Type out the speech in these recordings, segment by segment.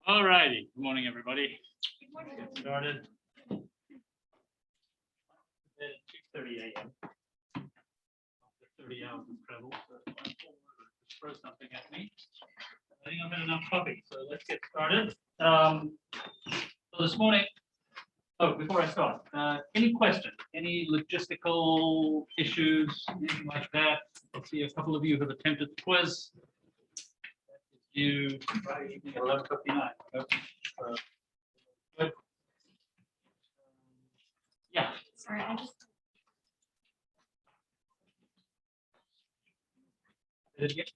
All righty. Good morning, everybody. Good morning. Get started. At 2:30 a.m. After 30 hours of travel, so just throw something at me. I think I've had enough coffee, so let's get started. So this morning, before I start, any questions? Any logistical issues, anything like that? I see a couple of you have attempted the quiz. You Friday evening at 11:59. Good. Yeah. Sorry, I just. Did it get?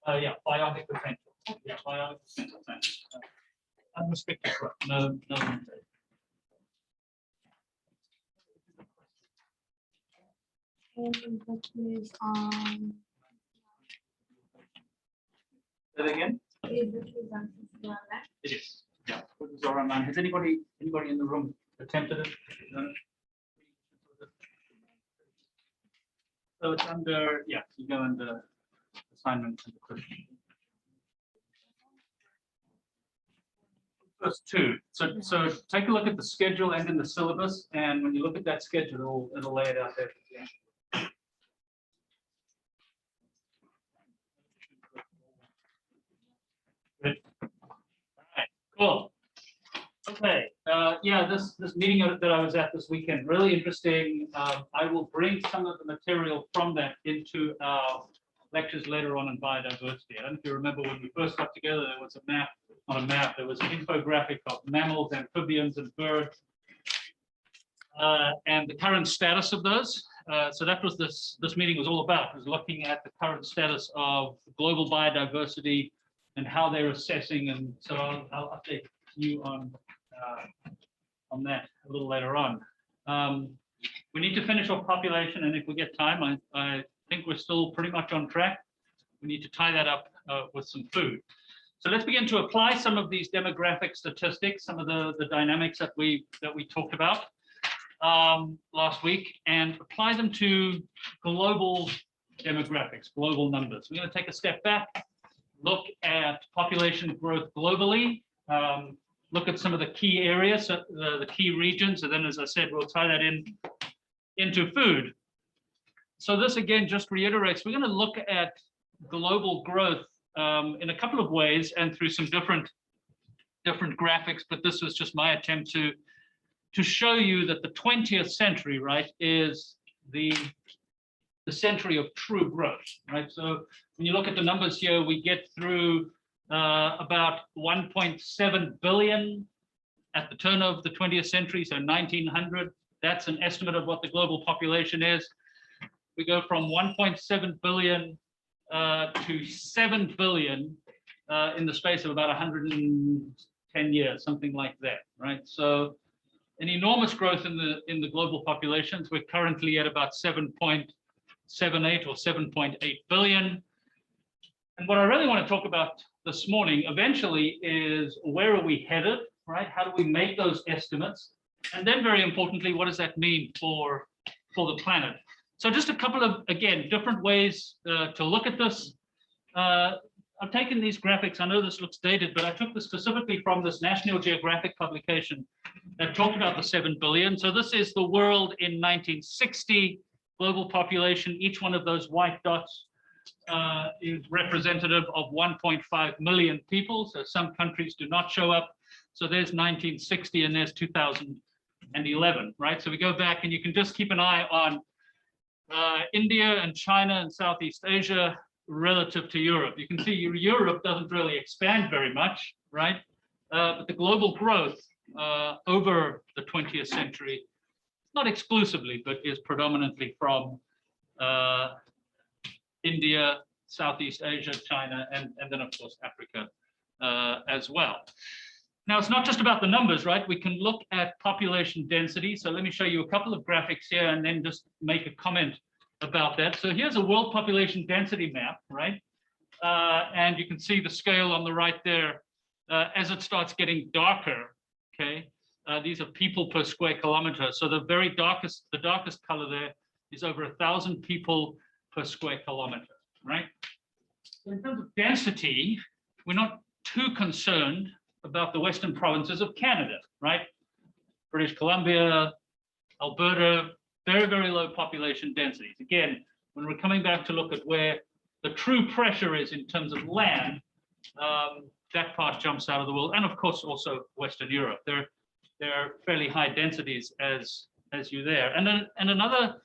Yeah, biotic potential. Yeah, biotic potential. Unrestricted growth. No. Say that again? It is. Yeah. Has anybody in the room attempted it? No? So it's under, yeah, you go under assignments and the question. First two. So take a look at the schedule and in the syllabus, and when you look at that schedule, it'll lay it out there. Yeah. Good. All right, cool. Okay, yeah, this meeting that I was at this weekend, really interesting. I will bring some of the material from that into our lectures later on biodiversity. I don't know if you remember when we first got together, there was a map, not a map, there was an infographic of mammals, amphibians, and birds, and the current status of those. So that was this meeting was all about, was looking at the current status of global biodiversity and how they're assessing, and so I'll update you on that a little later on. We need to finish off population, and if we get time, I think we're still pretty much on track. We need to tie that up with some food. So let's begin to apply some of these demographic statistics, some of the dynamics that we talked about last week, and apply them to global demographics, global numbers. We're going to take a step back, look at population growth globally, look at some of the key areas, the key regions, and then, as I said, we'll tie that into food. So this again just reiterates, we're going to look at global growth in a couple of ways and through some different graphics, but this was just my attempt to show you that the 20th century, right, is the century of true growth, right? So when you look at the numbers here, we get through about 1.7 billion at the turn of the 20th century, so 1900. That's an estimate of what the global population is. We go from 1.7 billion to 7 billion in the space of about 110 years, something like that, right? So an enormous growth in the global populations. We're currently at about 7.78 or 7.8 billion. And what I really want to talk about this morning eventually is, where are we headed, right? How do we make those estimates? And then, very importantly, what does that mean for the planet? So just a couple of, again, different ways to look at this. I've taken these graphics. I know this looks dated, but I took this specifically from this National Geographic publication that talked about the 7 billion. So this is the world in 1960, global population. Each one of those white dots is representative of 1.5 million people. So some countries do not show up. So there's 1960 and there's 2011, right? So we go back and you can just keep an eye on India and China and Southeast Asia relative to Europe. You can see Europe doesn't really expand very much, right? But the global growth over the 20th century, not exclusively, but is predominantly from India, Southeast Asia, China, and then of course Africa as well. Now, it's not just about the numbers, right? We can look at population density. So let me show you a couple of graphics here and then just make a comment about that. So here's a world population density map, right? And you can see the scale on the right there as it starts getting darker, okay? These are people per square kilometer. So the darkest color there is over 1,000 people per square kilometer, right? So in terms of density, we're not too concerned about the western provinces of Canada, right? British Columbia, Alberta, very, very low population densities. Again, when we're coming back to look at where the true pressure is in terms of land, that part jumps out of the world. And of course, also Western Europe. There are fairly high densities as you there. And another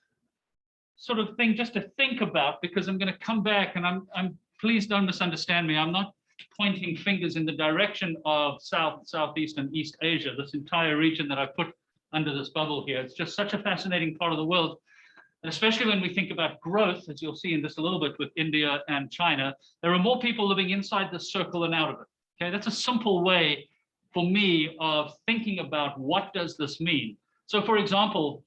sort of thing just to think about, because I'm going to come back, and I'm please don't misunderstand me. I'm not pointing fingers in the direction of Southeast and East Asia, this entire region that I put under this bubble here. It's just such a fascinating part of the world. And especially when we think about growth, as you'll see in this a little bit with India and China, there are more people living inside this circle than out of it. Okay, that's a simple way for me of thinking about what does this mean. So for example,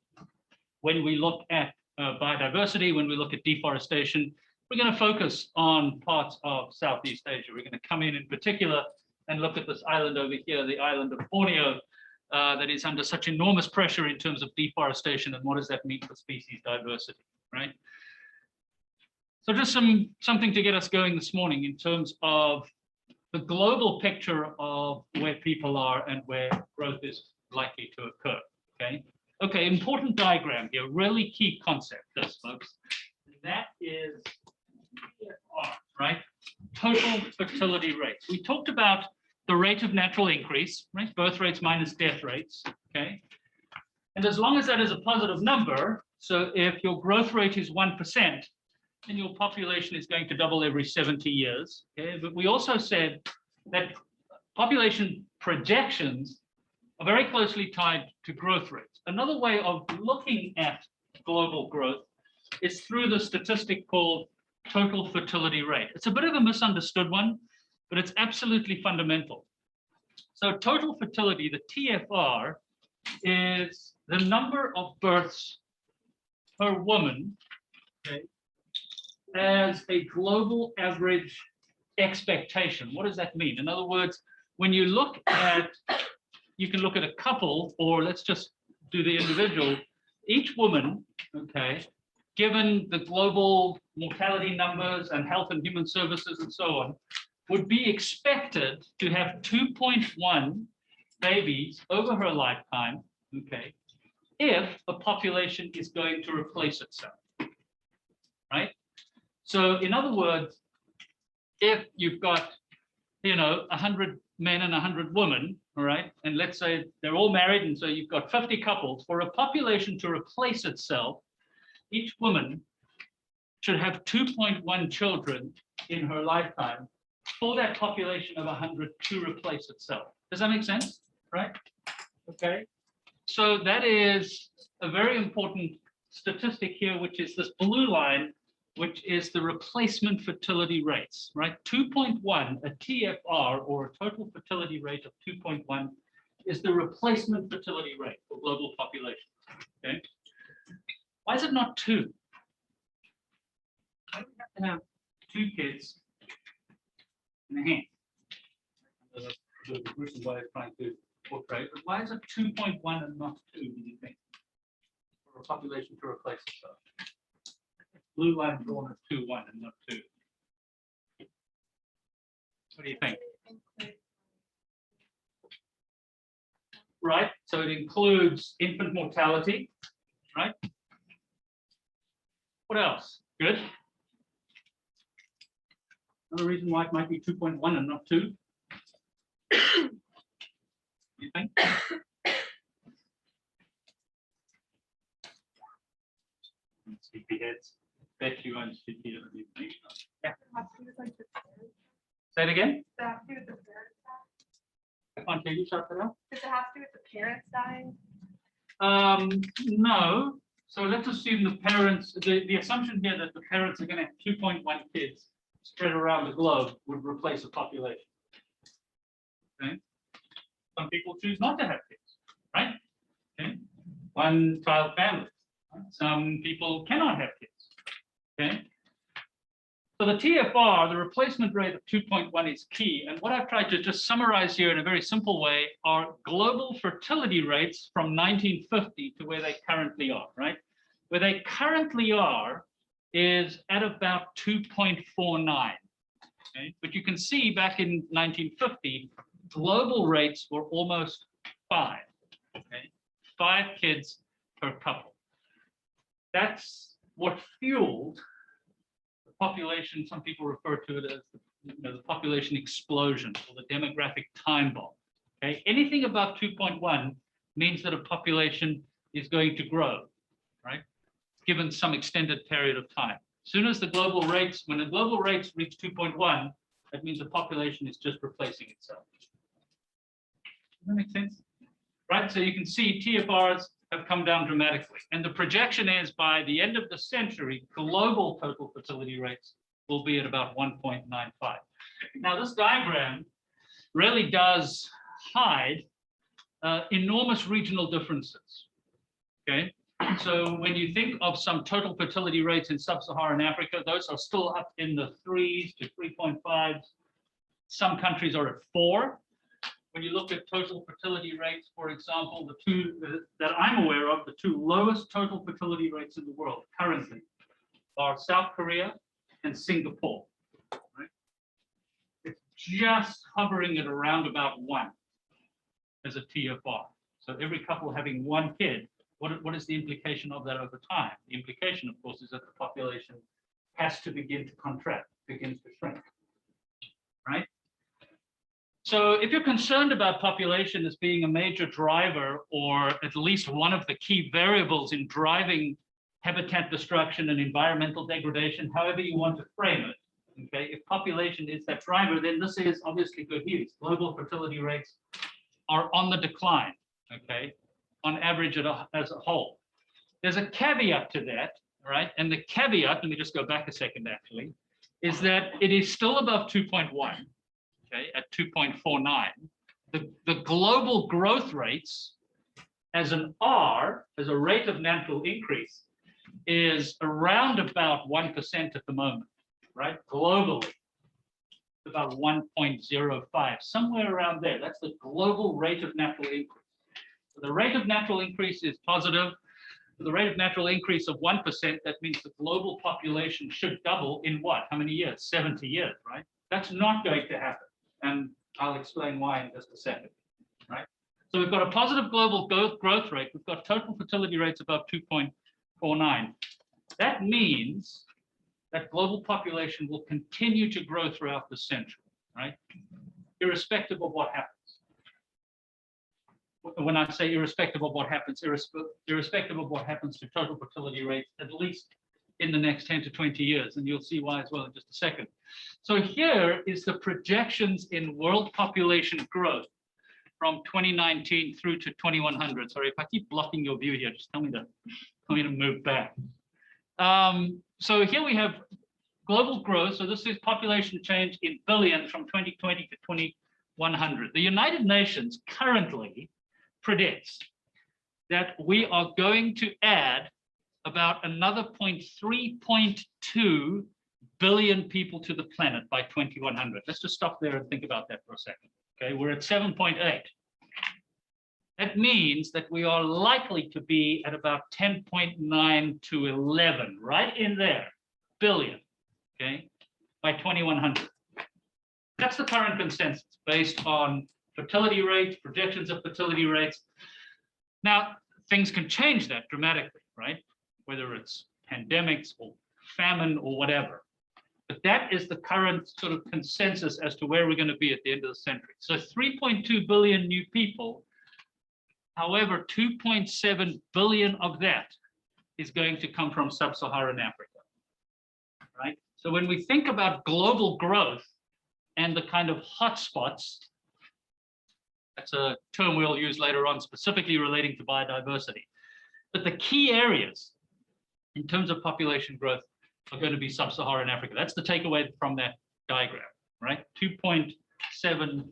when we look at biodiversity, when we look at deforestation, we're going to focus on parts of Southeast Asia. We're going to come in particular and look at this island over here, the island of Borneo, that is under such enormous pressure in terms of deforestation, and what does that mean for species diversity, right? So just something to get us going this morning in terms of the global picture of where people are and where growth is likely to occur, okay? Okay, important diagram here, really key concept, this, folks. And that is TFR, right? Total fertility rates. We talked about the rate of natural increase, right? Birth rates minus death rates, okay? And as long as that is a positive number, so if your growth rate is 1%, then your population is going to double every 70 years, okay? But we also said that population projections are very closely tied to growth rates. Another way of looking at global growth is through the statistic called total fertility rate. It's a bit of a misunderstood one, but it's absolutely fundamental. So total fertility, the TFR, is the number of births per woman, okay, as a global average expectation. What does that mean? In other words, when you look at, you can look at a couple, or let's just do the individual, each woman, okay, given the global mortality numbers and health and human services and so on, would be expected to have 2.1 babies over her lifetime, okay, if a population is going to replace itself, right? So in other words, if you've got, 100 men and 100 women, all right, and let's say they're all married, and so you've got 50 couples, for a population to replace itself, each woman should have 2.1 children in her lifetime for that population of 100 to replace itself. Does that make sense? Right? Okay. So that is a very important statistic here, which is this blue line, which is the replacement fertility rates, right? 2.1, a TFR, or a total fertility rate of 2.1, is the replacement fertility rate for global population. Okay. Why is it not 2? Why do we have to have 2 kids and a hand? The gruesome way of trying to portray, but why is it 2.1 and not 2, do you think? For a population to replace itself. Blue line drawn as 2.1 and not 2. What do you think? Right, so it includes infant mortality, right? What else? Good. Another reason why it might be 2.1 and not 2. You think? Sleepy heads. Bet you won't sleep here. Yeah. Say it again. Does it have to do with the parents dying? I can't hear you. Shout that out. Does it have to do with the parents dying? No. So let's assume the parents, the assumption here that the parents are going to have 2.1 kids spread around the globe would replace a population. Okay. Some people choose not to have kids, right? Okay. One-child families. Some people cannot have kids. Okay. So the TFR, the replacement rate of 2.1 is key. And what I've tried to just summarize here in a very simple way are global fertility rates from 1950 to where they currently are, right? Where they currently are is at about 2.49. Okay? But you can see back in 1950, global rates were almost 5. Okay? 5 kids per couple. That's what fueled the population. Some people refer to it as the population explosion or the demographic time bomb. Okay? Anything above 2.1 means that a population is going to grow, right? Given some extended period of time. As soon as the global rates, when the global rates reach 2.1, that means the population is just replacing itself. Does that make sense? Right, so you can see TFRs have come down dramatically. And the projection is by the end of the century, global total fertility rates will be at about 1.95. Now, this diagram really does hide enormous regional differences, okay? So when you think of some total fertility rates in sub-Saharan Africa, those are still up in the 3s to 3.5s. Some countries are at 4. When you look at total fertility rates, for example, the two that I'm aware of, the 2 lowest total fertility rates in the world currently are South Korea and Singapore. Right? It's just hovering at around about 1 as a TFR. So every couple having 1 kid. What is the implication of that over time? The implication, of course, is that the population has to begin to contract, begins to shrink, right? So if you're concerned about population as being a major driver, or at least one of the key variables in driving habitat destruction and environmental degradation, however you want to frame it, okay, if population is that driver, then this is obviously good news. Global fertility rates are on the decline, okay? On average as a whole. There's a caveat to that, right? And the caveat, let me just go back a second actually, is that it is still above 2.1, okay, at 2.49. The global growth rates as an R, as a rate of natural increase, is around about 1% at the moment, right? Globally, about 1.05, somewhere around there. That's the global rate of natural increase. The rate of natural increase is positive. For the rate of natural increase of 1%, that means the global population should double in what? How many years? 70 years, right? That's not going to happen. And I'll explain why in just a second, right? So we've got a positive global growth rate. We've got total fertility rates above 2.49. That means that global population will continue to grow throughout the century, right? Irrespective of what happens. When I say irrespective of what happens, irrespective of what happens to total fertility rates, at least in the next 10 to 20 years, and you'll see why as well in just a second. So here is the projections in world population growth from 2019 through to 2100. Sorry, if I keep blocking your view here, just tell me to move back. So here we have global growth. So this is population change in billions from 2020 to 2100. The United Nations currently predicts that we are going to add about another 3.2 billion people to the planet by 2100. Let's just stop there and think about that for a second. Okay, we're at 7.8. That means that we are likely to be at about 10.9 to 11, right in there, billion, okay, by 2100. That's the current consensus based on fertility rates, projections of fertility rates. Now, things can change that dramatically, right? Whether it's pandemics or famine or whatever. But that is the current sort of consensus as to where we're going to be at the end of the century. So 3.2 billion new people. However, 2.7 billion of that is going to come from sub-Saharan Africa, right? So when we think about global growth and the kind of hotspots, that's a term we'll use later on, specifically relating to biodiversity. But the key areas in terms of population growth are going to be sub-Saharan Africa. That's the takeaway from that diagram, right? 2.7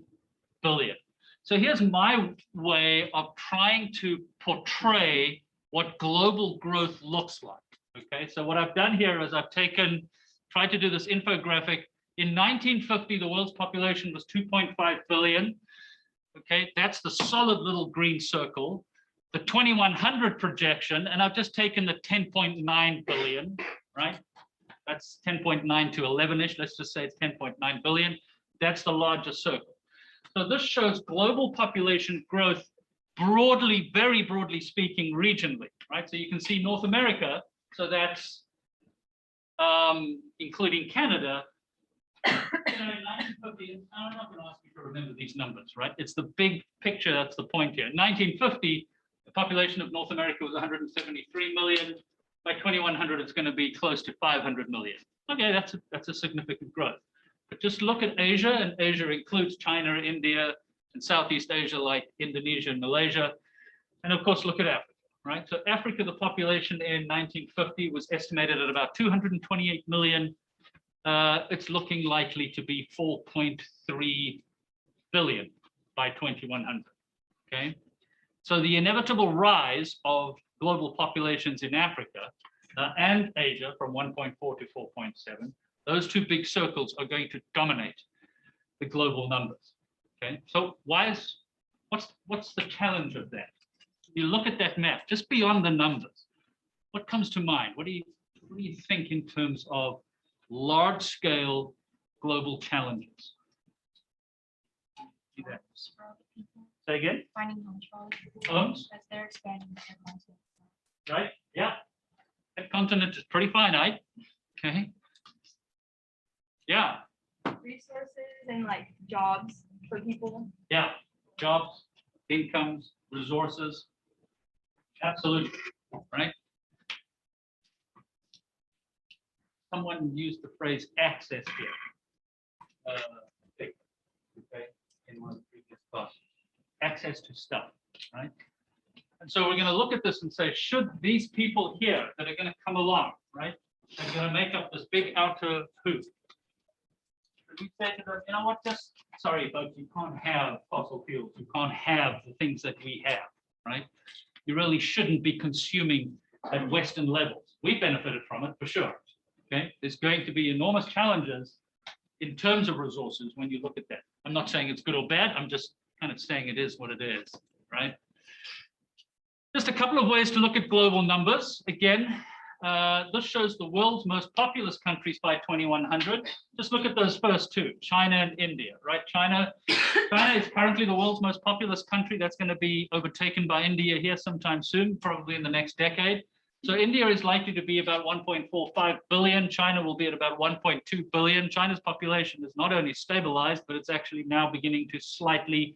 billion. So here's my way of trying to portray what global growth looks like. Okay, so what I've done here is I've tried to do this infographic. In 1950, the world's population was 2.5 billion. Okay, that's the solid little green circle. The 2100 projection, and I've just taken the 10.9 billion, right? That's 10.9 to 11-ish. Let's just say it's 10.9 billion. That's the largest circle. So this shows global population growth broadly, very broadly speaking, regionally, right? So you can see North America, so that's including Canada. In 1950, I'm not going to ask you to remember these numbers, right? It's the big picture, that's the point here. In 1950, the population of North America was 173 million. By 2100, it's going to be close to 500 million. Okay, that's a significant growth. But just look at Asia, and Asia includes China, India, and Southeast Asia like Indonesia and Malaysia. And of course, look at Africa, right? So Africa, the population in 1950 was estimated at about 228 million. It's looking likely to be 4.3 billion by 2100, okay? So the inevitable rise of global populations in Africa and Asia from 1.4 to 4.7, those two big circles are going to dominate the global numbers. Okay, so what's the challenge of that? You look at that map, just beyond the numbers, what comes to mind? What do you think in terms of large-scale global challenges? See that? Say again? Finding homes for all people. Homes? As they're expanding their continent. Right? Yeah. That continent is pretty finite. Okay. Yeah. Resources and like jobs for people. Yeah. Jobs, incomes, resources. Absolutely. Right? Someone used the phrase access here. Okay. In one of the previous classes. Access to stuff, right? And so we're going to look at this and say, should these people here that are going to come along, right, they're going to make up this big outer hoop, should we say to them, you know what, just, sorry, folks, you can't have fossil fuels, you can't have the things that we have, right? You really shouldn't be consuming at Western levels. We benefited from it, for sure, okay? There's going to be enormous challenges in terms of resources when you look at that. I'm not saying it's good or bad, I'm just kind of saying it is what it is, right? Just a couple of ways to look at global numbers. Again, this shows the world's most populous countries by 2100. Just look at those first two, China and India, right? China is currently the world's most populous country. That's going to be overtaken by India here sometime soon, probably in the next decade. So India is likely to be about 1.45 billion. China will be at about 1.2 billion. China's population is not only stabilized, but it's actually now beginning to slightly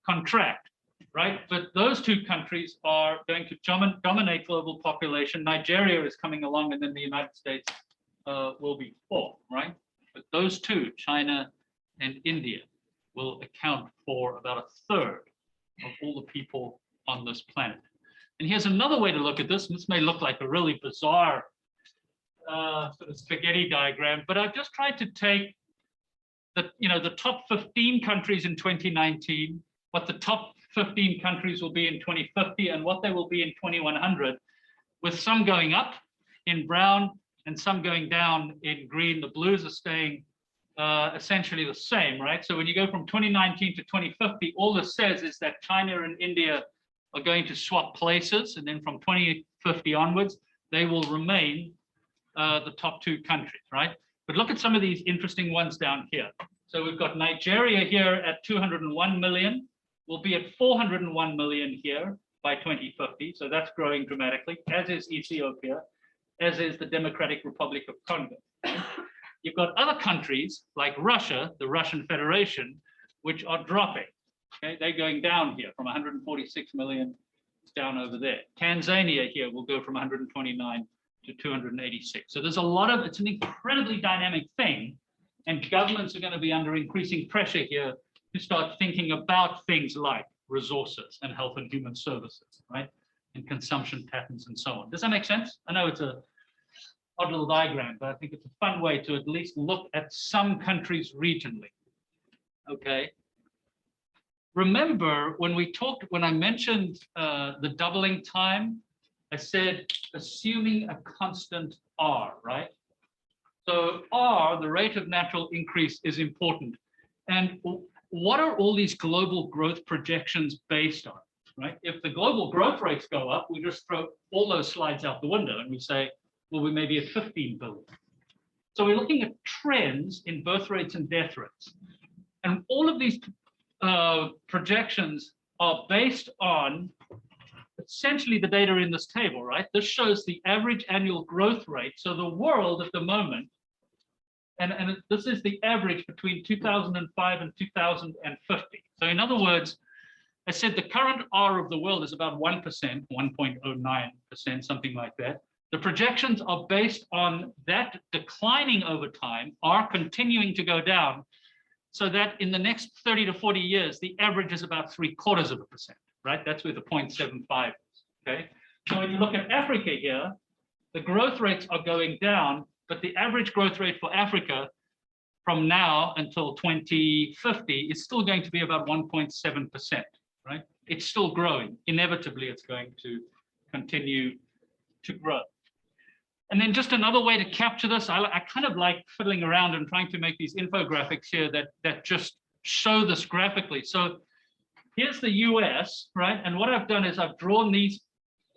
contract, right? But those two countries are going to dominate global population. Nigeria is coming along, and then the United States will be fourth, right? But those two, China and India, will account for about a third of all the people on this planet. And here's another way to look at this. And this may look like a really bizarre sort of spaghetti diagram, but I've just tried to take the top 15 countries in 2019, what the top 15 countries will be in 2050, and what they will be in 2100, with some going up in brown and some going down in green. The blues are staying essentially the same, right? So when you go from 2019 to 2050, all this says is that China and India are going to swap places, and then from 2050 onwards, they will remain the top two countries, right? But look at some of these interesting ones down here. So we've got Nigeria here at 201 million. We'll be at 401 million here by 2050. So that's growing dramatically, as is Ethiopia, as is the Democratic Republic of Congo. You've got other countries like Russia, the Russian Federation, which are dropping. Okay, they're going down here from 146 million down over there. Tanzania here will go from 129 to 286. So there's a lot of, it's an incredibly dynamic thing, and governments are going to be under increasing pressure here to start thinking about things like resources and health and human services, right? And consumption patterns and so on. Does that make sense? I know it's a odd little diagram, but I think it's a fun way to at least look at some countries regionally. Okay. Remember when I mentioned the doubling time, I said assuming a constant R, right? So R, the rate of natural increase, is important. And what are all these global growth projections based on, right? If the global growth rates go up, we just throw all those slides out the window and we say, well, we may be at 15 billion. So we're looking at trends in birth rates and death rates. And all of these projections are based on essentially the data in this table, right? This shows the average annual growth rate. So the world at the moment, and this is the average between 2005 and 2050. So in other words, I said the current R of the world is about 1%, 1.09%, something like that. The projections are based on that declining over time, R continuing to go down, so that in the next 30 to 40 years, the average is about 0.75%, right? That's where the 0.75 is, okay? So when you look at Africa here, the growth rates are going down, but the average growth rate for Africa from now until 2050 is still going to be about 1.7%, right? It's still growing. Inevitably, it's going to continue to grow. And then just another way to capture this, I kind of like fiddling around and trying to make these infographics here that just show this graphically. So here's the US, right? And what I've done is I've drawn these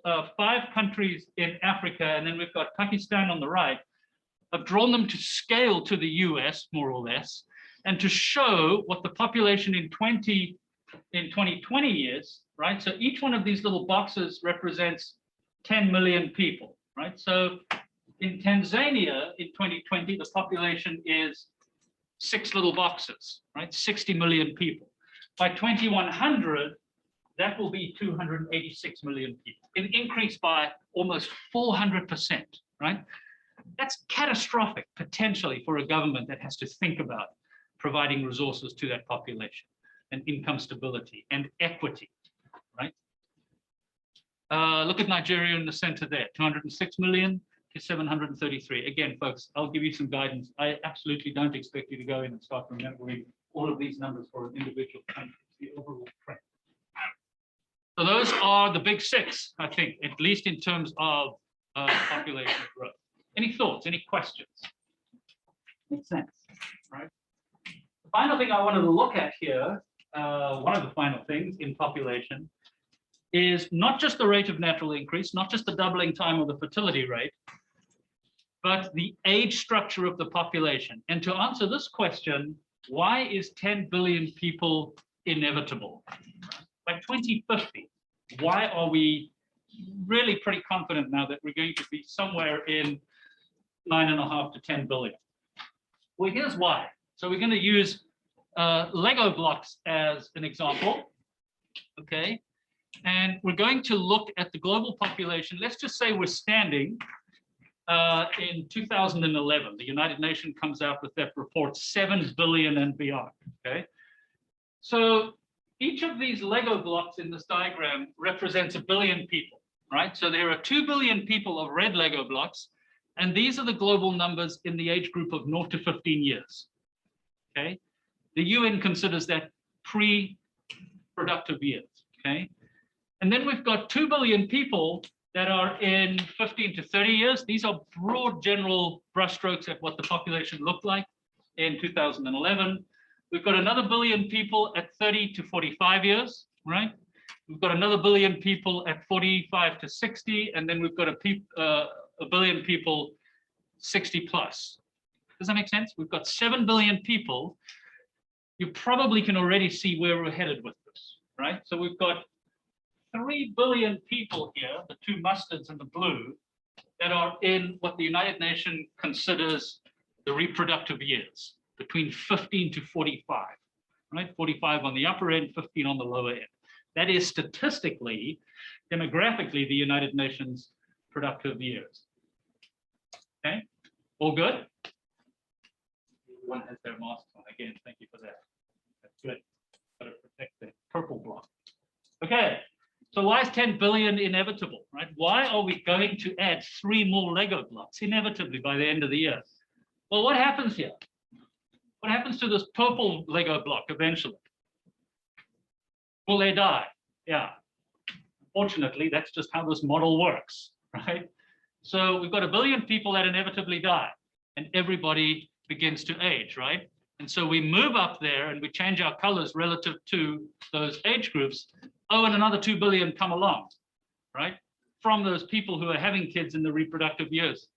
5 countries in Africa, and then we've got Pakistan on the right. I've drawn them to scale to the US, more or less, and to show what the population in 2020 is, right? So each one of these little boxes represents 10 million people, right? So in Tanzania in 2020, the population is 6 little boxes, right? 60 million people. By 2100, that will be 286 million people, an increase by almost 400%, right? That's catastrophic, potentially, for a government that has to think about providing resources to that population and income stability and equity, right? Look at Nigeria in the center there, 206 million to 733. Again, folks, I'll give you some guidance. I absolutely don't expect you to go in and start remembering all of these numbers for an individual country, the overall trend. So those are the big 6, I think, at least in terms of population growth. Any thoughts, any questions? Makes sense, right? The final thing I wanted to look at here, one of the final things in population, is not just the rate of natural increase, not just the doubling time of the fertility rate, but the age structure of the population. And to answer this question, why is 10 billion people inevitable? By 2050, why are we really pretty confident now that we're going to be somewhere in 9.5 to 10 billion? Well, here's why. So we're going to use Lego blocks as an example, okay? And we're going to look at the global population. Let's just say we're standing in 2011. The United Nations comes out with that report, 7 billion and beyond, okay? So each of these Lego blocks in this diagram represents 1 billion people, right? So there are 2 billion people of red Lego blocks, and these are the global numbers in the age group of 0 to 15 years, okay? The UN considers that pre-productive years, okay? And then we've got 2 billion people that are in 15 to 30 years. These are broad general brushstrokes at what the population looked like in 2011. We've got another 1 billion people at 30 to 45 years, right? We've got another 1 billion people at 45 to 60, and then we've got a 1 billion people 60 plus. Does that make sense? We've got 7 billion people. You probably can already see where we're headed with this, right? So we've got 3 billion people here, the 2 mustards and the blue, that are in what the United Nations considers the reproductive years, between 15 to 45, right? 45 on the upper end, 15 on the lower end. That is statistically, demographically, the United Nations productive years. Okay, all good? Everyone has their mask on. Again, thank you for that. That's good. Got to protect the purple block. Okay, So why is 10 billion inevitable, right? Why are we going to add 3 more Lego blocks inevitably by the end of the year? Well, what happens here? What happens to this purple Lego block eventually? Will they die? Yeah. Fortunately, that's just how this model works, right? So we've got 1 billion people that inevitably die, and everybody begins to age, right? And so we move up there and we change our colors relative to those age groups. Oh, and another 2 billion come along, right? From those people who are having kids in the reproductive years.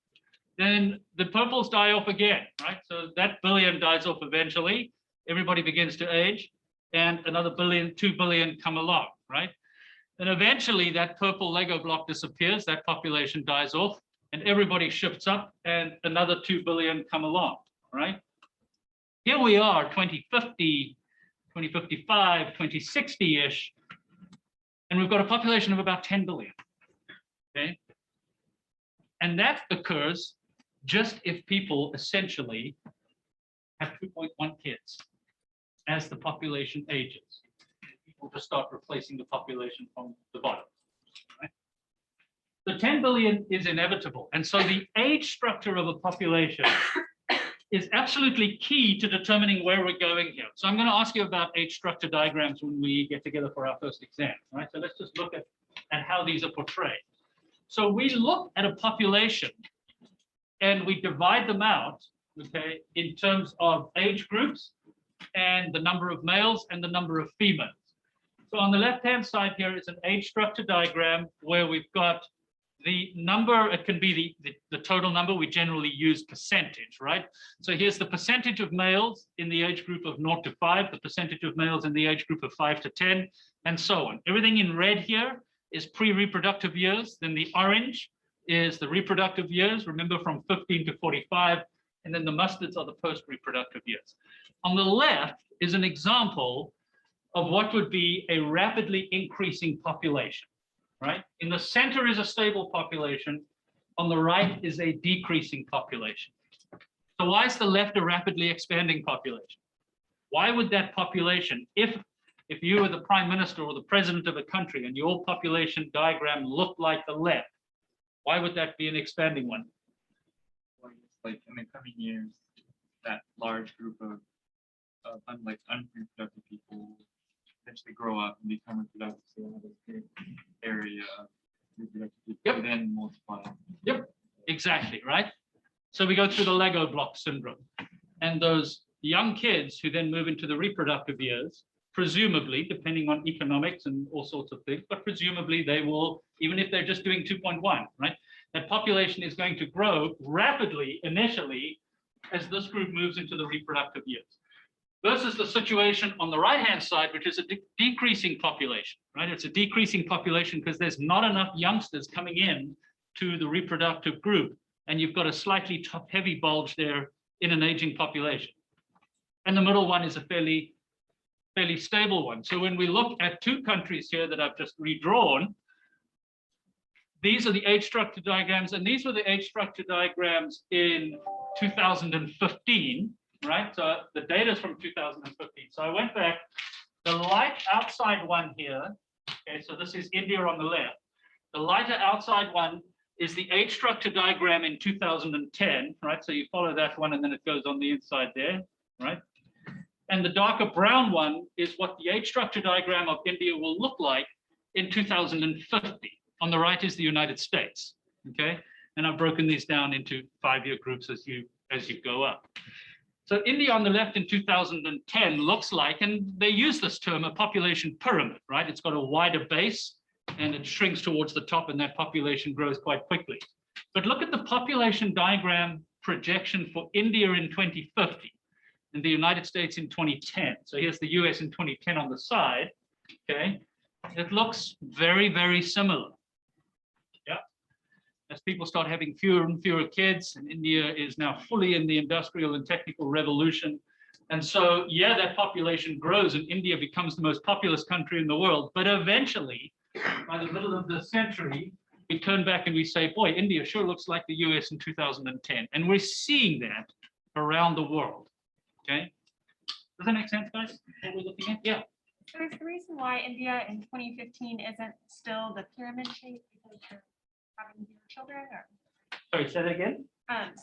Then the purples die off again, right? So that billion dies off eventually. Everybody begins to age, and another 2 billion come along, right? And eventually that purple Lego block disappears, that population dies off, and everybody shifts up, and another 2 billion come along, right? Here we are, 2050, 2055, 2060-ish, and we've got a population of about 10 billion, okay? And that occurs just if people essentially have 2.1 kids as the population ages. People just start replacing the population from the bottom, right? The 10 billion is inevitable. And so the age structure of a population is absolutely key to determining where we're going here. So I'm going to ask you about age structure diagrams when we get together for our first exam, right? So let's just look at how these are portrayed. So we look at a population and we divide them out, okay, in terms of age groups and the number of males and the number of females. So on the left-hand side here is an age structure diagram where we've got the number, it can be the total number, we generally use percentage, right? So here's the percentage of males in the age group of 0 to 5, the percentage of males in the age group of 5 to 10, and so on. Everything in red here is pre-reproductive years, then the orange is the reproductive years, remember from 15 to 45, and then the mustards are the post-reproductive years. On the left is an example of what would be a rapidly increasing population, right? In the center is a stable population. On the right is a decreasing population. So why is the left a rapidly expanding population? Why would that population, if you were the prime minister or the president of a country and your population diagram looked like the left, why would that be an expanding one? Like in the coming years, that large group of unreproductive people eventually grow up and become reproductive, so they have a big area of reproductive people, Yep. and then multiply. Yep, exactly, right? So we go through the Lego block syndrome. And those young kids who then move into the reproductive years, presumably, depending on economics and all sorts of things, but presumably they will, even if they're just doing 2.1, right? That population is going to grow rapidly initially as this group moves into the reproductive years. Versus the situation on the right-hand side, which is a decreasing population, right? It's a decreasing population because there's not enough youngsters coming in to the reproductive group, and you've got a slightly top-heavy bulge there in an aging population. And the middle one is a fairly stable one. So when we look at 2 countries here that I've just redrawn, these are the age structure diagrams, and these were the age structure diagrams in 2015. Right, so the data is from 2015. So I went back, the light outside one here, okay, so this is India on the left. The lighter outside one is the age structure diagram in 2010, right? So you follow that one and then it goes on the inside there, right? And the darker brown one is what the age structure diagram of India will look like in 2050. On the right is the United States, okay? And I've broken these down into 5-year groups as you go up. So India on the left in 2010 looks like, and they use this term, a population pyramid, right? It's got a wider base and it shrinks towards the top and that population grows quite quickly. But look at the population diagram projection for India in 2050 and the United States in 2010. So here's the US in 2010 on the side, okay? It looks very, very similar. As people start having fewer and fewer kids, and India is now fully in the industrial and technical revolution. And so, yeah, that population grows and India becomes the most populous country in the world. But eventually, by the middle of the century, we turn back and we say, boy, India sure looks like the US in 2010. And we're seeing that around the world, okay? Does that make sense, guys, what we're looking at? Yeah. So is the reason why India in 2015 isn't still the pyramid shape because they're having fewer children? Or? Sorry, say that again?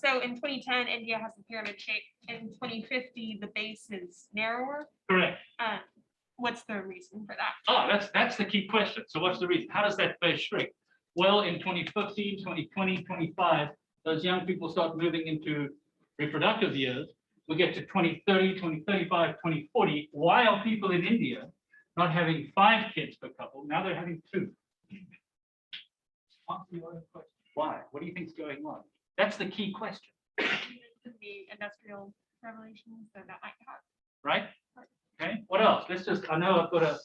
So in 2010, India has the pyramid shape. In 2050, the base is narrower. Correct. What's the reason for that? Oh, that's the key question. So what's the reason? How does that base shrink? Well, in 2015, 2020, 25, those young people start moving into reproductive years. We get to 2030, 2035, 2040. Why are people in India not having 5 kids per couple? Now they're having 2. Answer your own question. Why? What do you think is going on? That's the key question, The industrial revolution, so that might have. right? Okay, what else? Let's just, I know I've got a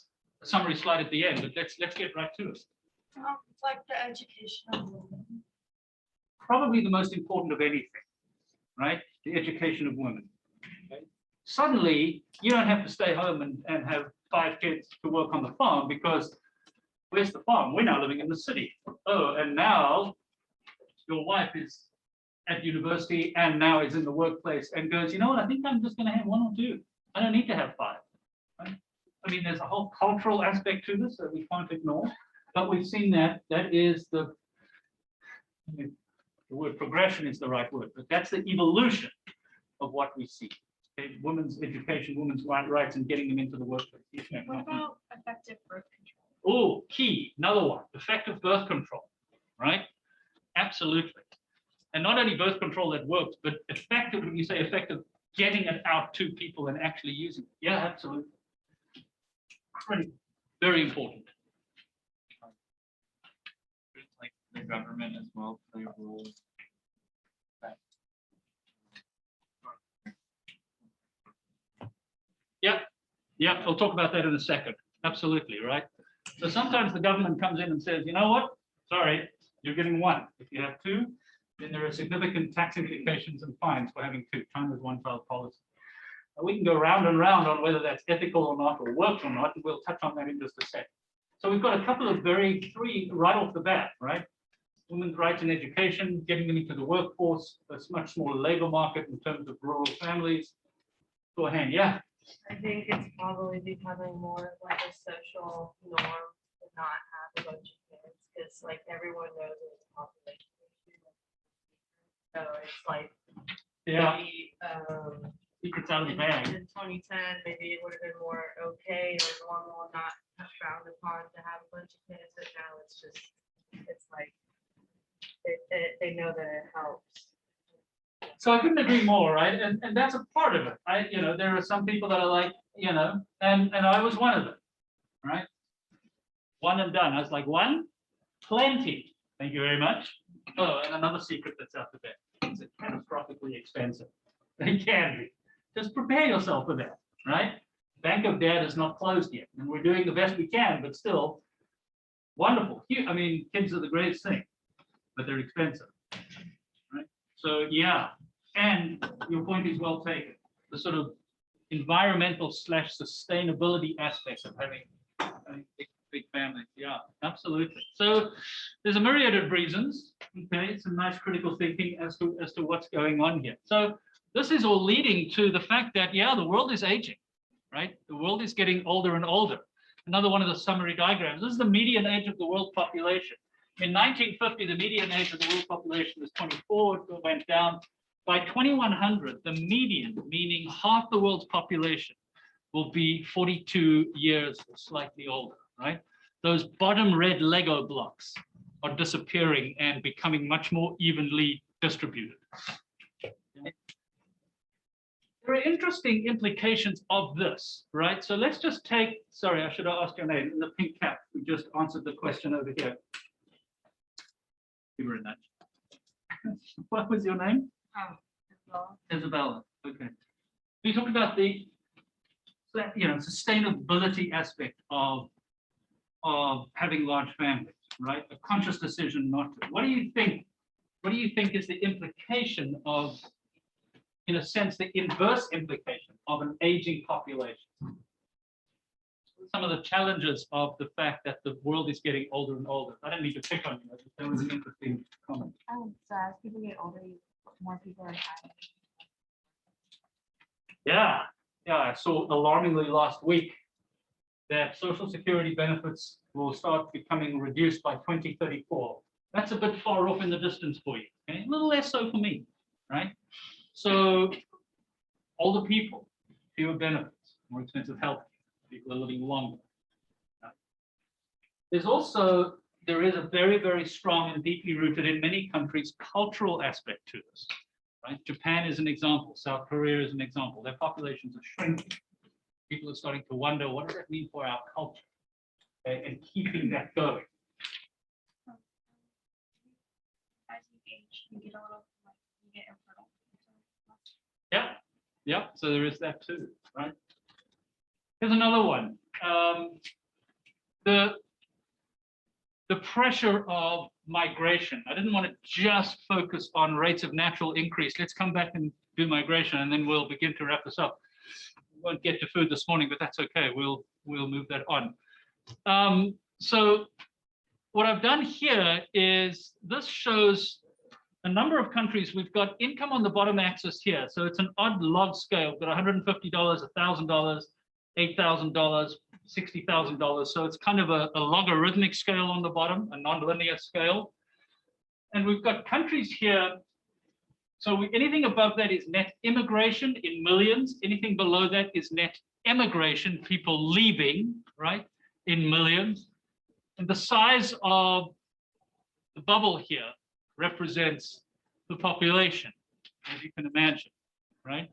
summary slide at the end, but let's get right to it. Like the education of women. Probably the most important of anything, right? The education of women. Okay? Suddenly, you don't have to stay home and have 5 kids to work on the farm because where's the farm? We're now living in the city. Oh, and now your wife is at university and now is in the workplace and goes, you know what, I think I'm just going to have 1 or 2. I don't need to have 5. Right? I mean, there's a whole cultural aspect to this that we can't ignore, but we've seen that is the word progression is the right word, but that's the evolution of what we see. Okay? Women's education, women's rights, and getting them into the workplace. What about effective birth control? Oh, key, another one, effective birth control, right? Absolutely. And not only birth control that works, but effective, when you say effective, getting it out to people and actually using it. Yeah, absolutely. Critical, very important. Like the government as well play a role. Yeah, we'll talk about that in a second. Absolutely, right? So sometimes the government comes in and says, you know what? Sorry, you're getting 1. If you have 2, then there are significant tax implications and fines for having 2. China's one-child policy. We can go round and round on whether that's ethical or not, or works or not, and we'll touch on that in just a second. So we've got a couple of 3 right off the bat, right? Women's rights in education, getting them into the workforce, a much smaller labor market in terms of rural families. Go ahead, yeah. I think it's probably becoming more of like a social norm to not have a bunch of kids, because like everyone knows it's a population issue. So it's like Yeah, maybe, secrets out of the bag. in 2010, maybe it would have been more okay or normal, not frowned upon to have a bunch of kids, but now it's just, it's like, they know that it helps. So I couldn't agree more, right? And that's a part of it. There are some people that are like, and I was one of them, right? 1 and done. I was like, 1, plenty. Thank you very much. Oh, and another secret that's out there. It's catastrophically expensive. They can be. Just prepare yourself for that, right? Bank of Dad is not closed yet, and we're doing the best we can, but still wonderful. I mean, kids are the greatest thing, but they're expensive, right? So yeah, and your point is well taken. The sort of environmental / sustainability aspects of having big families. Yeah, absolutely. So there's a myriad of reasons. Okay, some nice critical thinking as to what's going on here. So this is all leading to the fact that, yeah, the world is aging, right? The world is getting older and older. Another one of the summary diagrams. This is the median age of the world population. In 1950, the median age of the world population was 24. It went down. By 2100, the median, meaning half the world's population, will be 42 years or slightly older, right? Those bottom red Lego blocks are disappearing and becoming much more evenly distributed. There are interesting implications of this, right? So let's just take, sorry, I should have asked your name, in the pink cap, we just answered the question over here. Give her a nudge. What was your name? Isabella. Okay. We talked about the sustainability aspect of having large families, right? A conscious decision not to. What do you think? What do you think is the implication of, in a sense, the inverse implication of an aging population? Some of the challenges of the fact that the world is getting older and older. I don't need to pick on you. That was an interesting comment. So as people get older, more people are dying. Yeah, I saw alarmingly last week that Social Security benefits will start becoming reduced by 2034. That's a bit far off in the distance for you. Okay? A little less so for me, right? So older people, fewer benefits, more expensive health, people are living longer. There is a very, very strong and deeply rooted in many countries cultural aspect to this. Right? Japan is an example. South Korea is an example. Their populations are shrinking. People are starting to wonder, what does that mean for our culture? Okay? And keeping that going. As you age, you get a little, like, you get infertile. Yeah, yeah. So there is that too, right? Here's another one. The pressure of migration. I didn't want to just focus on rates of natural increase. Let's come back and do migration, and then we'll begin to wrap this up. We won't get to food this morning, but that's okay. We'll move that on. So what I've done here is this shows a number of countries. We've got income on the bottom axis here. So it's an odd log scale. We've got $150, $1,000, $8,000, $60,000. So it's kind of a logarithmic scale on the bottom, a nonlinear scale. And we've got countries here. So anything above that is net immigration in millions. Anything below that is net emigration, people leaving, right, in millions. And the size of the bubble here represents the population, as you can imagine, right?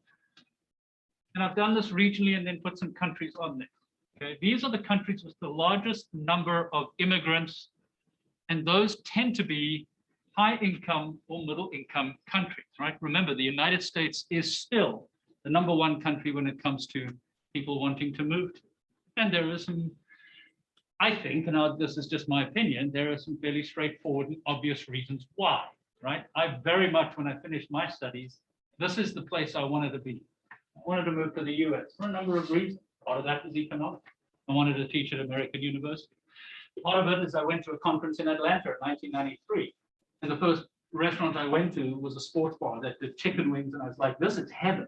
And I've done this regionally and then put some countries on there. Okay, these are the countries with the largest number of immigrants, and those tend to be high income or middle income countries, right? Remember, the United States is still the #1 country when it comes to people wanting to move to. And there is some, I think, and this is just my opinion, there are some fairly straightforward and obvious reasons why, right? I very much, when I finished my studies, this is the place I wanted to be. I wanted to move to the US for a number of reasons. Part of that was economic. I wanted to teach at American University. Part of it is I went to a conference in Atlanta in 1993. And the first restaurant I went to was a sports bar that did chicken wings. And I was like, this is heaven,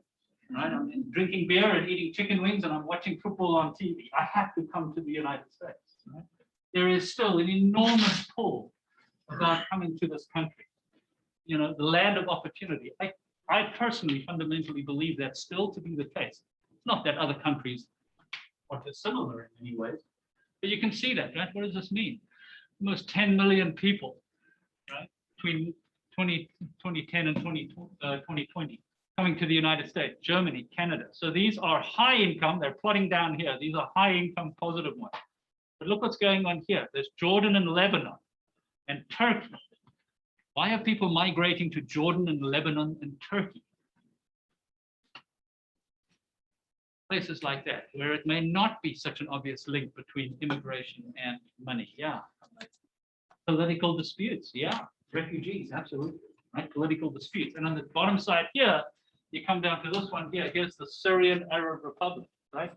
right? I'm drinking beer and eating chicken wings and I'm watching football on TV. I have to come to the United States. Right? There is still an enormous pull about coming to this country. You know, the land of opportunity. I personally fundamentally believe that still to be the case. Not that other countries are similar in many ways, but you can see that, right? What does this mean? Almost 10 million people, right, between 2010 and 2020 coming to the United States, Germany, Canada. So these are high income. They're plotting down here. These are high income positive ones. But look what's going on here. There's Jordan and Lebanon and Turkey. Why are people migrating to Jordan and Lebanon and Turkey? Places like that, where it may not be such an obvious link between immigration and money. Yeah. Political disputes. Yeah. Refugees. Absolutely. Right. Political disputes. And on the bottom side here, you come down to this one here. Here's the Syrian Arab Republic. Right.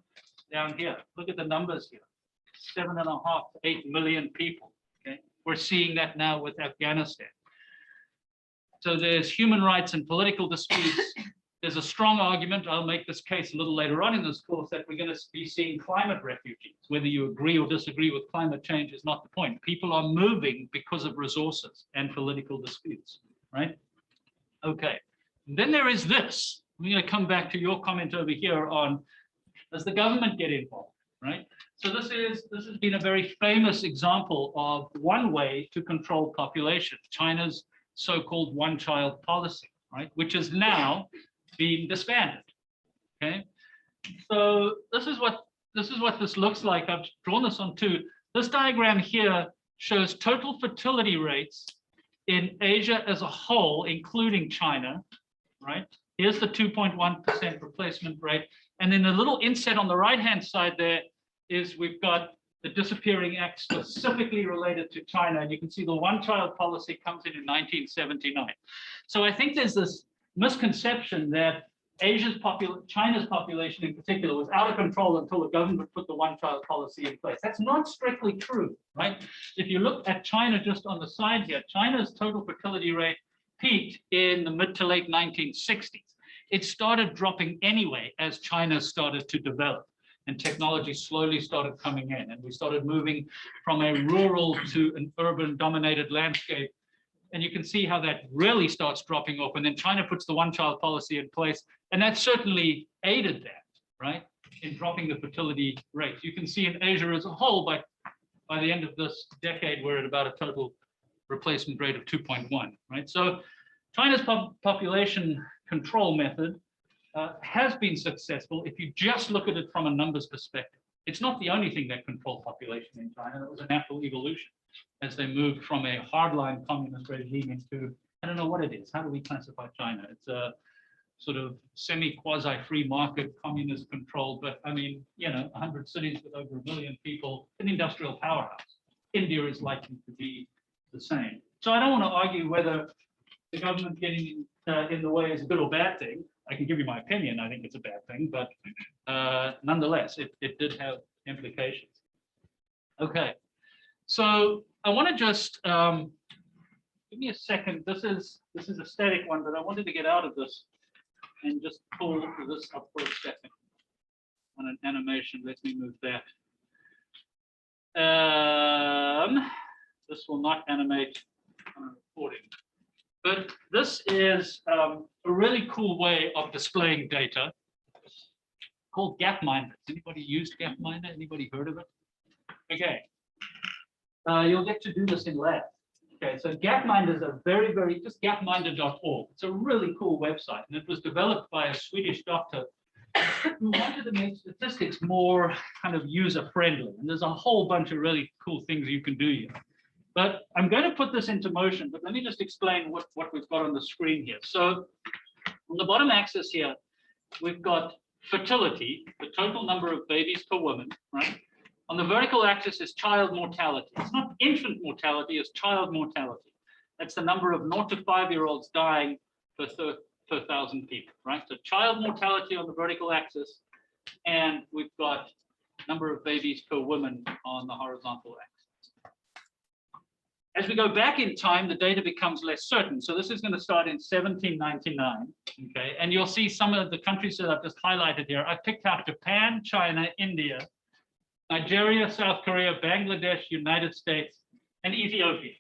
Down here. Look at the numbers here. 7.5 to 8 million people. Okay. We're seeing that now with Afghanistan. So there's human rights and political disputes. There's a strong argument, I'll make this case a little later on in this course, that we're going to be seeing climate refugees. Whether you agree or disagree with climate change is not the point. People are moving because of resources and political disputes, right? Okay, and then there is this. I'm going to come back to your comment over here on, does the government get involved, right? So this has been a very famous example of one way to control population, China's so-called one-child policy, right? Which is now being disbanded. Okay, so this is what this looks like. I've drawn this on two. This diagram here shows total fertility rates in Asia as a whole, including China. Right, here's the 2.1% replacement rate, and then the little inset on the right-hand side there is we've got the disappearing act specifically related to China, and you can see the one-child policy comes in 1979. So I think there's this misconception that China's population in particular was out of control until the government put the one-child policy in place. That's not strictly true, right? If you look at China just on the side here, China's total fertility rate peaked in the mid to late 1960s. It started dropping anyway as China started to develop. and technology slowly started coming in, and we started moving from a rural to an urban dominated landscape. And you can see how that really starts dropping off. And then China puts the one-child policy in place, and that certainly aided that, right, in dropping the fertility rate. You can see in Asia as a whole, by the end of this decade, we're at about a total replacement rate of 2.1, right? So China's population control method has been successful if you just look at it from a numbers perspective. It's not the only thing that controlled population in China. It was a natural evolution as they moved from a hardline communist regime into, I don't know what it is. How do we classify China? It's a sort of semi-quasi-free market, communist control, but I mean, 100 cities with over 1 million people, an industrial powerhouse. India is likely to be the same. So I don't want to argue whether the government getting in the way is a good or bad thing. I can give you my opinion. I think it's a bad thing, but nonetheless, it did have implications. Okay, so I want to just give me a second. This is a static one, but I wanted to get out of this and just pull this up for a second on an animation. Let me move that. This will not animate on a recording. But this is a really cool way of displaying data called Gapminder. Anybody used Gapminder? Anybody heard of it? Okay. You'll get to do this in lab. Okay, so Gapminder is a very, just gapminder.org. It's a really cool website, and it was developed by a Swedish doctor who wanted to make statistics more kind of user-friendly. And there's a whole bunch of really cool things you can do here. But I'm going to put this into motion, but let me just explain what we've got on the screen here. So on the bottom axis here, we've got fertility, the total number of babies per woman, right? On the vertical axis is child mortality. It's not infant mortality, it's child mortality. That's the number of 0 to 5-year-olds dying per 1,000 people, right? So child mortality on the vertical axis, and we've got number of babies per woman on the horizontal axis. As we go back in time, the data becomes less certain. So this is going to start in 1799, okay? And you'll see some of the countries that I've just highlighted here. I've picked out Japan, China, India, Nigeria, South Korea, Bangladesh, United States, and Ethiopia,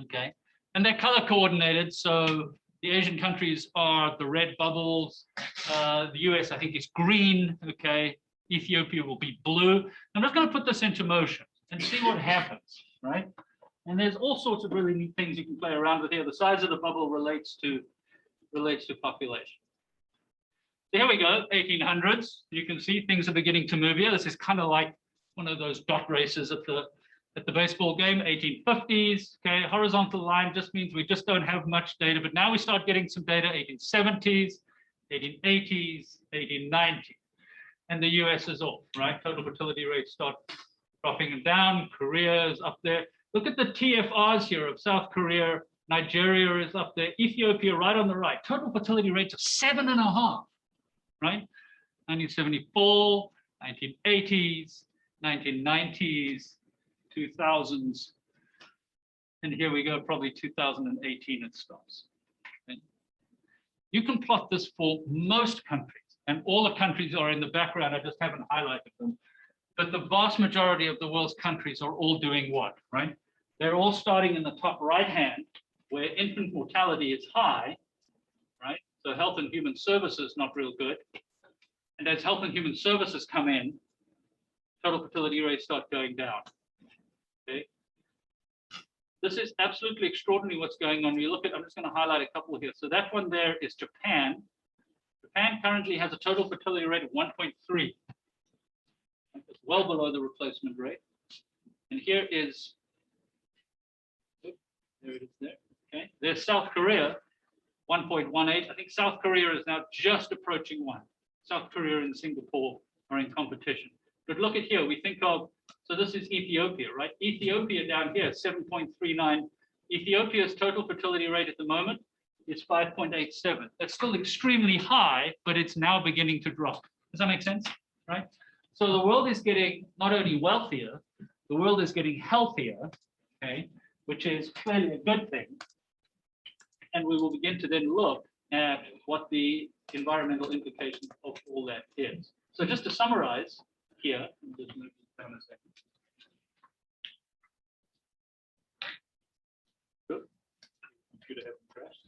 okay? And they're color coordinated, so the Asian countries are the red bubbles. The US, I think, is green, okay? Ethiopia will be blue. I'm just going to put this into motion and see what happens, right? And there's all sorts of really neat things you can play around with here. The size of the bubble relates to population. So here we go, 1800s. You can see things are beginning to move here. This is kind of like one of those dot races at the baseball game, 1850s. Okay, horizontal line just means we just don't have much data, but now we start getting some data, 1870s, 1880s, 1890s. And the US is off, right? Total fertility rates start dropping down. Korea is up there. Look at the TFRs here of South Korea. Nigeria is up there. Ethiopia right on the right. Total fertility rates of 7.5, right? 1974, 1980s, 1990s, 2000s. And here we go, probably 2018 it stops. Okay. You can plot this for most countries, and all the countries are in the background. I just haven't highlighted them. But the vast majority of the world's countries are all doing what, right? They're all starting in the top right hand, where infant mortality is high, right? So health and human services not real good. And as health and human services come in, total fertility rates start going down. Okay. This is absolutely extraordinary what's going on. You look at, I'm just going to highlight a couple here. So that one there is Japan. Japan currently has a total fertility rate of 1.3. It's well below the replacement rate. And here is, there it is there. Okay. There's South Korea, 1.18. I think South Korea is now just approaching 1. South Korea and Singapore are in competition. But look at here, we think of, so this is Ethiopia, right? Ethiopia down here, 7.39. Ethiopia's total fertility rate at the moment is 5.87. That's still extremely high, but it's now beginning to drop. Does that make sense, right? So the world is getting not only wealthier, the world is getting healthier, okay, which is clearly a good thing. And we will begin to then look at what the environmental implications of all that is. So just to summarize here, just move this down a second. Good. Computer hasn't crashed.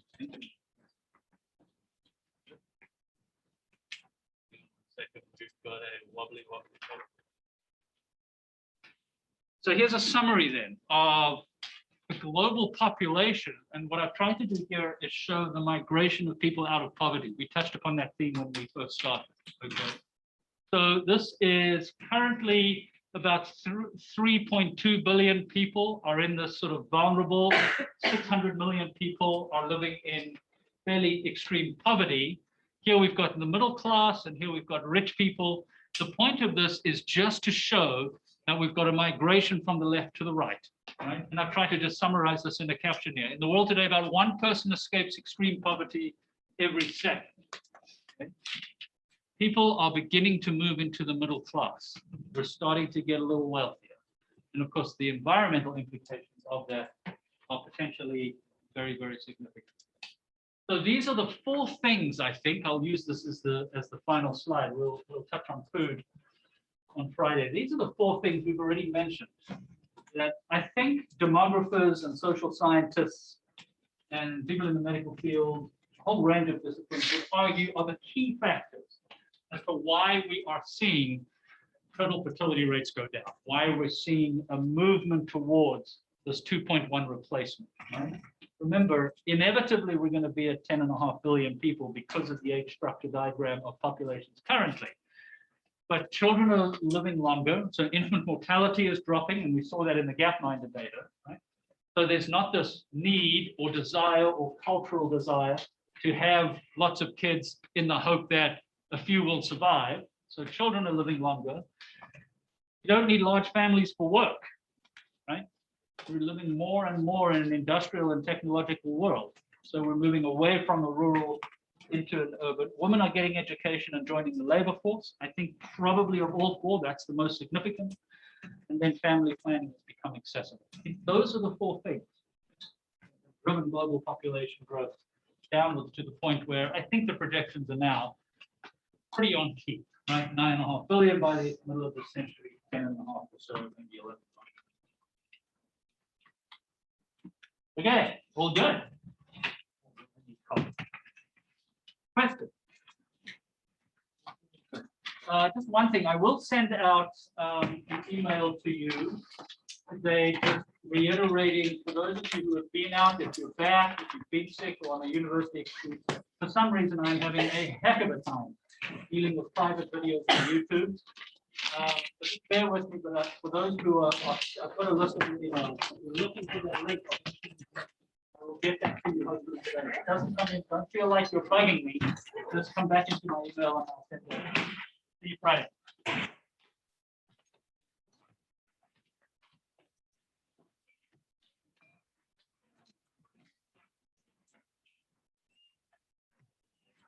Second, we've got a wobbly. So here's a summary then of the global population. And what I've tried to do here is show the migration of people out of poverty. We touched upon that theme when we first started. Okay. So this is currently about 3.2 billion people are in this sort of vulnerable, 600 million people are living in fairly extreme poverty. Here we've got the middle class and here we've got rich people. The point of this is just to show that we've got a migration from the left to the right. Right? And I've tried to just summarize this in a caption here. In the world today, about 1 person escapes extreme poverty every second. Okay? People are beginning to move into the middle class. We're starting to get a little wealthier. And of course, the environmental implications of that are potentially very, very significant. So these are the 4 things, I think. I'll use this as the final slide. We'll touch on food on Friday. These are the 4 things we've already mentioned that I think demographers and social scientists and people in the medical field, a whole range of disciplines would argue are the key factors as to why we are seeing total fertility rates go down, why we're seeing a movement towards this 2.1 replacement. Right? Remember, inevitably, we're going to be at 10.5 billion people because of the age structure diagram of populations currently. But children are living longer, so infant mortality is dropping, and we saw that in the Gapminder data. Right? So there's not this need or desire or cultural desire to have lots of kids in the hope that a few will survive. So children are living longer. You don't need large families for work, right? We're living more and more in an industrial and technological world. So we're moving away from the rural into an urban. Women are getting education and joining the labor force. I think probably of all 4, that's the most significant. And then family planning has become accessible. I think those are the 4 things. Driven global population growth downwards to the point where I think the projections are now pretty on key, right? 9.5 billion by the middle of the century, 10.5 or so, maybe 11. Okay, all good. Question. Just one thing, I will send out an email to you today, just reiterating for those of you who have been out, if you're back, if you've been sick or on a university excuse, for some reason I'm having a heck of a time dealing with private videos on YouTube. But just bear with me, but for those who are, I've got a list of emails. You're looking for that link. I will get that to you hopefully today. It doesn't come in, don't feel like you're bugging me. Just come back into my email and I'll send it. See you Friday.